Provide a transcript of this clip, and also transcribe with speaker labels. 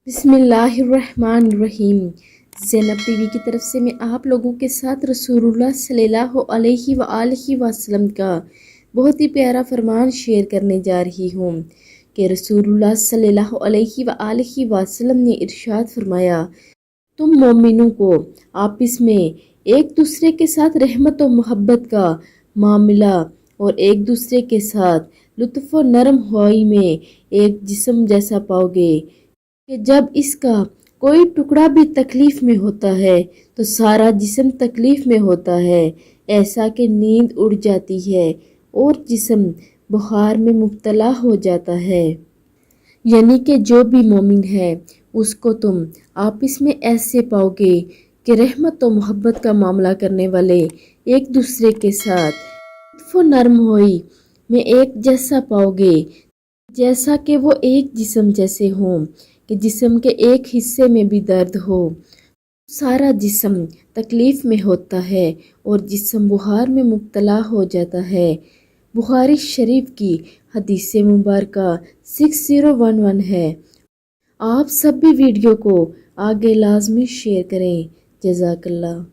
Speaker 1: بسم اللہ الرحمن الرحیم۔ زینب ٹی وی کی طرف سے میں آپ لوگوں کے ساتھ رسول اللہ صلی اللہ علیہ وآلہ وسلم کا بہت ہی پیارا فرمان شیئر کرنے جا رہی ہوں کہ رسول اللہ صلی اللہ علیہ وآلہ وسلم نے ارشاد فرمایا، تم مومنوں کو آپس میں ایک دوسرے کے ساتھ رحمت و محبت کا معاملہ اور ایک دوسرے کے ساتھ لطف و نرم ہوئی میں ایک جسم جیسا پاؤ گے کہ جب اس کا کوئی ٹکڑا بھی تکلیف میں ہوتا ہے تو سارا جسم تکلیف میں ہوتا ہے، ایسا کہ نیند اڑ جاتی ہے اور جسم بخار میں مبتلا ہو جاتا ہے۔ یعنی کہ جو بھی مومن ہے اس کو تم آپس میں ایسے پاؤ گے کہ رحمت و محبت کا معاملہ کرنے والے ایک دوسرے کے ساتھ لطف و نرم ہوئی میں ایک جیسا پاؤ گے، جیسا کہ وہ ایک جسم جیسے ہوں کہ جسم کے ایک حصے میں بھی درد ہو سارا جسم تکلیف میں ہوتا ہے اور جسم بخار میں مبتلا ہو جاتا ہے۔ بخاری شریف کی حدیث مبارکہ 6011 ہے۔ آپ سب بھی ویڈیو کو آگے لازمی شیئر کریں۔ جزاک اللہ۔